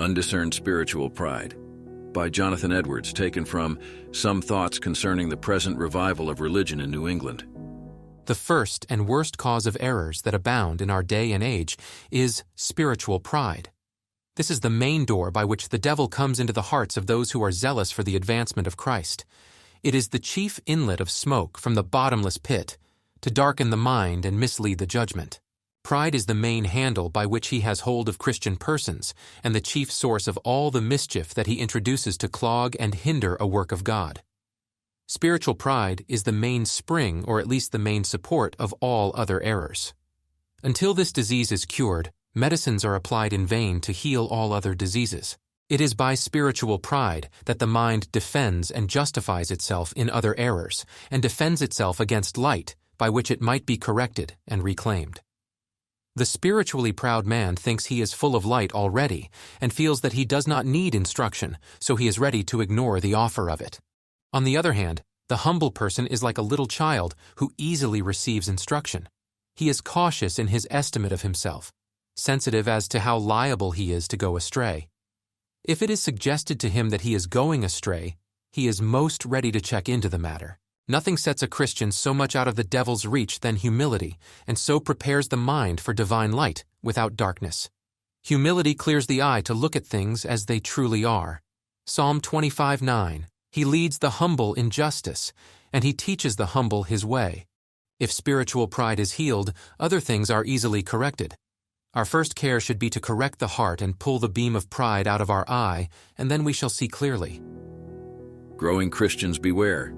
Undiscerned Spiritual Pride by Jonathan Edwards, taken from Some Thoughts Concerning the Present Revival of Religion in New England. The first and worst cause of errors that abound in our day and age is spiritual pride. This is the main door by which the devil comes into the hearts of those who are zealous for the advancement of Christ. It is the chief inlet of smoke from the bottomless pit to darken the mind and mislead the judgment. Pride is the main handle by which he has hold of Christian persons and the chief source of all the mischief that he introduces to clog and hinder a work of God. Spiritual pride is the main spring, or at least the main support, of all other errors. Until this disease is cured, medicines are applied in vain to heal all other diseases. It is by spiritual pride that the mind defends and justifies itself in other errors, and defends itself against light, by which it might be corrected and reclaimed. The spiritually proud man thinks he is full of light already, and feels that he does not need instruction, so he is ready to ignore the offer of it. On the other hand, the humble person is like a little child who easily receives instruction. He is cautious in his estimate of himself, sensitive as to how liable he is to go astray. If it is suggested to him that he is going astray, he is most ready to check into the matter. Nothing sets a Christian so much out of the devil's reach than humility, and so prepares the mind for divine light without darkness. Humility clears the eye to look at things as they truly are. Psalm 25:9. He leads the humble in justice, and he teaches the humble his way. If spiritual pride is healed, other things are easily corrected. Our first care should be to correct the heart and pull the beam of pride out of our eye, and then we shall see clearly. Growing Christians beware.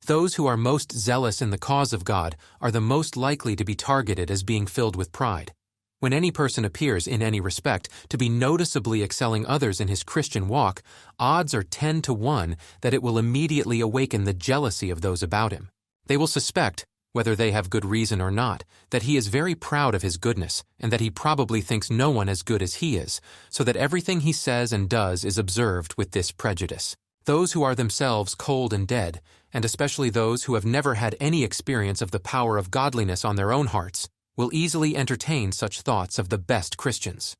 Those who are most zealous in the cause of God are the most likely to be targeted as being filled with pride. When any person appears in any respect to be noticeably excelling others in his Christian walk, odds are 10 to 1 that it will immediately awaken the jealousy of those about him. They will suspect, whether they have good reason or not, that he is very proud of his goodness and that he probably thinks no one as good as he is, so that everything he says and does is observed with this prejudice. Those who are themselves cold and dead, and especially those who have never had any experience of the power of godliness on their own hearts, will easily entertain such thoughts of the best Christians.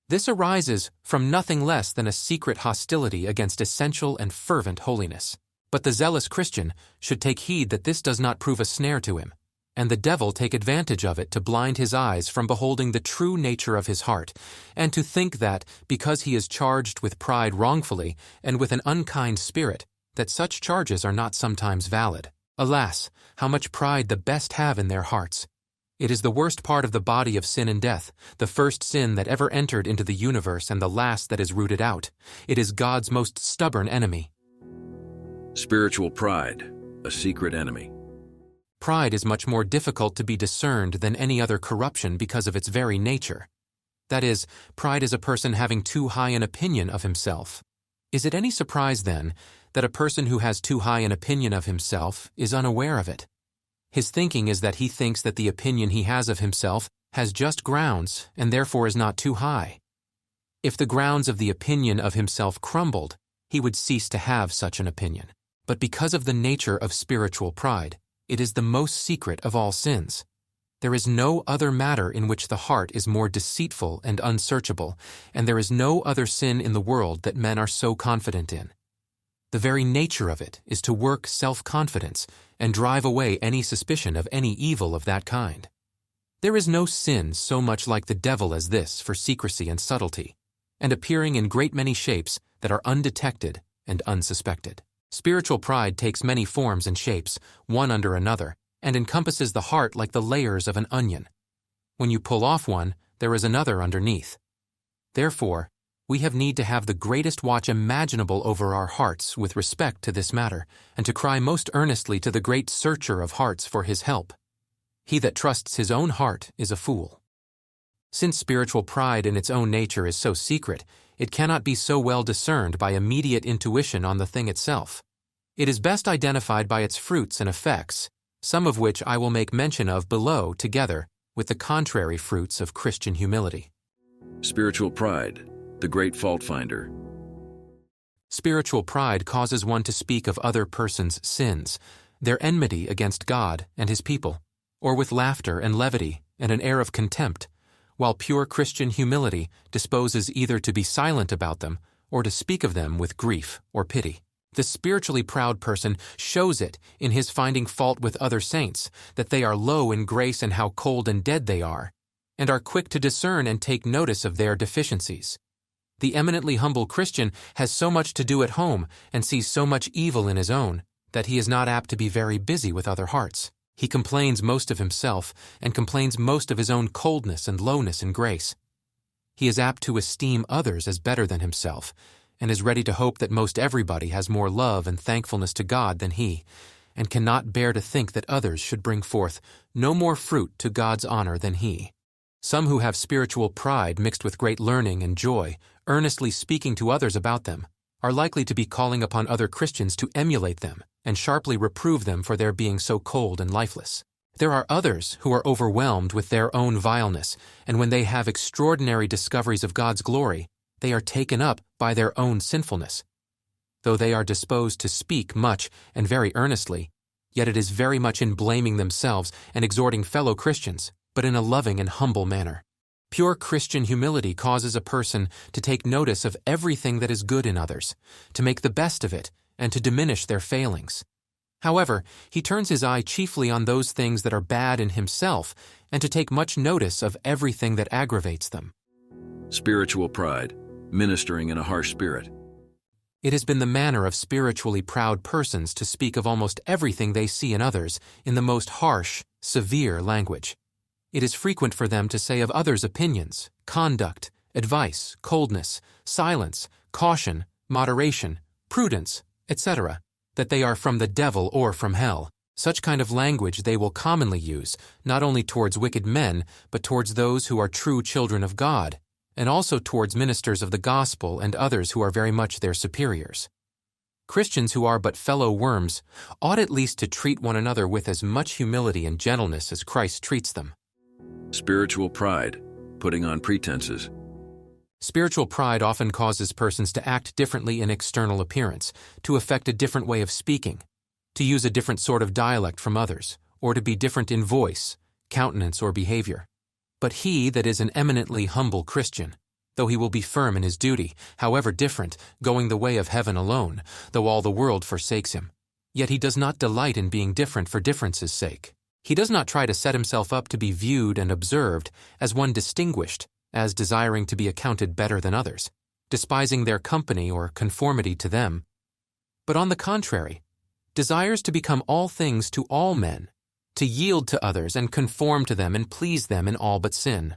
This arises from nothing less than a secret hostility against essential and fervent holiness. But the zealous Christian should take heed that this does not prove a snare to him, and the devil take advantage of it to blind his eyes from beholding the true nature of his heart, and to think that, because he is charged with pride wrongfully and with an unkind spirit, that such charges are not sometimes valid. Alas, how much pride the best have in their hearts! It is the worst part of the body of sin and death, the first sin that ever entered into the universe and the last that is rooted out. It is God's most stubborn enemy. Spiritual pride, a secret enemy. Pride is much more difficult to be discerned than any other corruption because of its very nature. That is, pride is a person having too high an opinion of himself. Is it any surprise, then, that a person who has too high an opinion of himself is unaware of it? His thinking is that he thinks that the opinion he has of himself has just grounds and therefore is not too high. If the grounds of the opinion of himself crumbled, he would cease to have such an opinion. But because of the nature of spiritual pride, it is the most secret of all sins. There is no other matter in which the heart is more deceitful and unsearchable, and there is no other sin in the world that men are so confident in. The very nature of it is to work self-confidence and drive away any suspicion of any evil of that kind. There is no sin so much like the devil as this for secrecy and subtlety, and appearing in great many shapes that are undetected and unsuspected. Spiritual pride takes many forms and shapes, one under another, and encompasses the heart like the layers of an onion. When you pull off one, there is another underneath. Therefore, we have need to have the greatest watch imaginable over our hearts with respect to this matter, and to cry most earnestly to the great Searcher of hearts for his help. He that trusts his own heart is a fool. Since spiritual pride in its own nature is so secret, it cannot be so well discerned by immediate intuition on the thing itself. It is best identified by its fruits and effects, some of which I will make mention of below together with the contrary fruits of Christian humility. Spiritual pride, the great fault finder. Spiritual pride causes one to speak of other persons' sins, their enmity against God and his people, or with laughter and levity and an air of contempt, while pure Christian humility disposes either to be silent about them or to speak of them with grief or pity. The spiritually proud person shows it in his finding fault with other saints, that they are low in grace and how cold and dead they are quick to discern and take notice of their deficiencies. The eminently humble Christian has so much to do at home and sees so much evil in his own that he is not apt to be very busy with other hearts. He complains most of himself and complains most of his own coldness and lowness in grace. He is apt to esteem others as better than himself, and is ready to hope that most everybody has more love and thankfulness to God than he, and cannot bear to think that others should bring forth no more fruit to God's honor than he. Some who have spiritual pride mixed with great learning and joy, earnestly speaking to others about them, are likely to be calling upon other Christians to emulate them and sharply reprove them for their being so cold and lifeless. There are others who are overwhelmed with their own vileness, and when they have extraordinary discoveries of God's glory, they are taken up by their own sinfulness. Though they are disposed to speak much and very earnestly, yet it is very much in blaming themselves and exhorting fellow Christians, but in a loving and humble manner. Pure Christian humility causes a person to take notice of everything that is good in others, to make the best of it, and to diminish their failings. However, he turns his eye chiefly on those things that are bad in himself, and to take much notice of everything that aggravates them. Spiritual pride, ministering in a harsh spirit. It has been the manner of spiritually proud persons to speak of almost everything they see in others in the most harsh, severe language. It is frequent for them to say of others' opinions, conduct, advice, coldness, silence, caution, moderation, prudence, etc., that they are from the devil or from hell. Such kind of language they will commonly use, not only towards wicked men, but towards those who are true children of God, and also towards ministers of the gospel and others who are very much their superiors. Christians who are but fellow worms ought at least to treat one another with as much humility and gentleness as Christ treats them. Spiritual pride, putting on pretenses. Spiritual pride often causes persons to act differently in external appearance, to affect a different way of speaking, to use a different sort of dialect from others, or to be different in voice, countenance, or behavior. But he that is an eminently humble Christian, though he will be firm in his duty, however different, going the way of heaven alone, though all the world forsakes him, yet he does not delight in being different for difference's sake. He does not try to set himself up to be viewed and observed as one distinguished, as desiring to be accounted better than others, despising their company or conformity to them, but on the contrary, desires to become all things to all men, to yield to others and conform to them and please them in all but sin.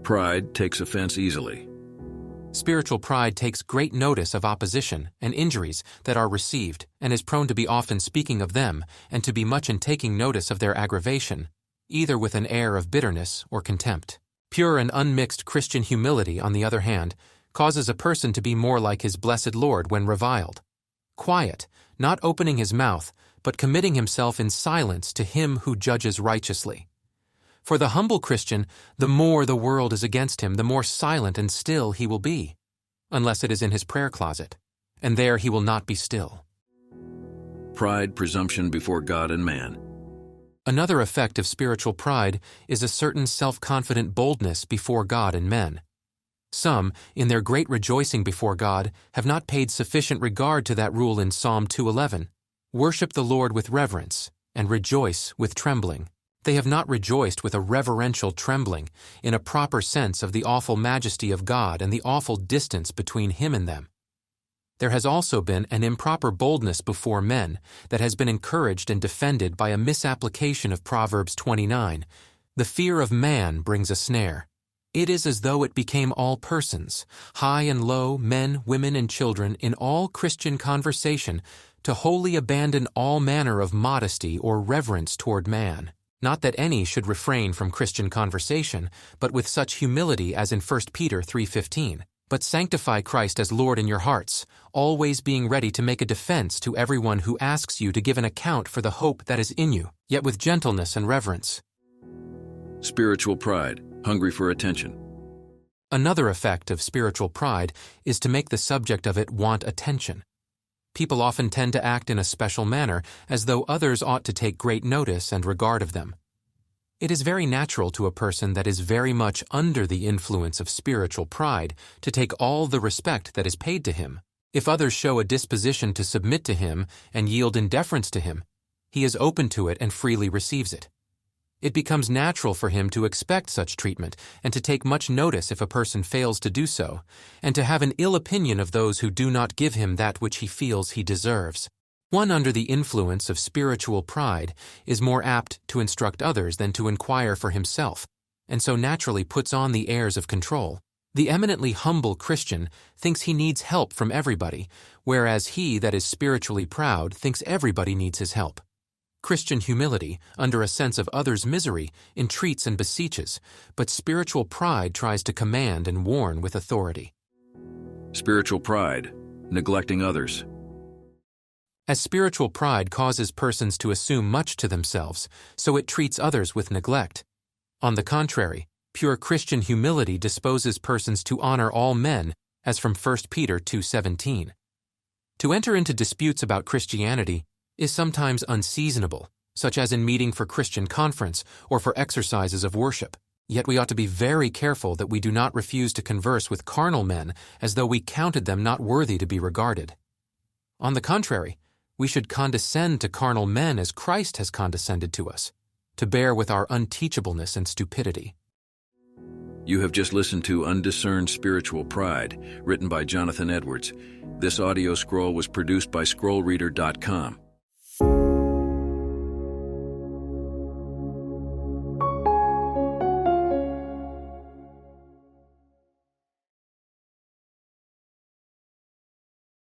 Pride takes offense easily. Spiritual pride takes great notice of opposition and injuries that are received, and is prone to be often speaking of them, and to be much in taking notice of their aggravation, either with an air of bitterness or contempt. Pure and unmixed Christian humility, on the other hand, causes a person to be more like his blessed Lord when reviled. Quiet, not opening his mouth, but committing himself in silence to him who judges righteously. For the humble Christian, the more the world is against him, the more silent and still he will be, unless it is in his prayer closet, and there he will not be still. Pride, presumption before God and man. Another effect of spiritual pride is a certain self-confident boldness before God and men. Some, in their great rejoicing before God, have not paid sufficient regard to that rule in Psalm 2:11, "Worship the Lord with reverence, and rejoice with trembling." They have not rejoiced with a reverential trembling, in a proper sense of the awful majesty of God and the awful distance between Him and them. There has also been an improper boldness before men that has been encouraged and defended by a misapplication of Proverbs 29. The fear of man brings a snare. It is as though it became all persons, high and low, men, women, and children, in all Christian conversation, to wholly abandon all manner of modesty or reverence toward man. Not that any should refrain from Christian conversation, but with such humility as in 1 Peter 3:15. But sanctify Christ as Lord in your hearts, always being ready to make a defense to everyone who asks you to give an account for the hope that is in you, yet with gentleness and reverence. Spiritual pride, hungry for attention. Another effect of spiritual pride is to make the subject of it want attention. People often tend to act in a special manner, as though others ought to take great notice and regard of them. It is very natural to a person that is very much under the influence of spiritual pride to take all the respect that is paid to him. If others show a disposition to submit to him and yield in deference to him, he is open to it and freely receives it. It becomes natural for him to expect such treatment and to take much notice if a person fails to do so, and to have an ill opinion of those who do not give him that which he feels he deserves. One under the influence of spiritual pride is more apt to instruct others than to inquire for himself, and so naturally puts on the airs of control. The eminently humble Christian thinks he needs help from everybody, whereas he that is spiritually proud thinks everybody needs his help. Christian humility, under a sense of others' misery, entreats and beseeches, but spiritual pride tries to command and warn with authority. Spiritual pride, neglecting others. As spiritual pride causes persons to assume much to themselves, so it treats others with neglect. On the contrary, pure Christian humility disposes persons to honor all men, as from 1 Peter 2:17. To enter into disputes about Christianity is sometimes unseasonable, such as in meeting for Christian conference or for exercises of worship. Yet we ought to be very careful that we do not refuse to converse with carnal men as though we counted them not worthy to be regarded. On the contrary, we should condescend to carnal men as Christ has condescended to us, to bear with our unteachableness and stupidity. You have just listened to Undiscerned Spiritual Pride, written by Jonathan Edwards. This audio scroll was produced by scrollreader.com.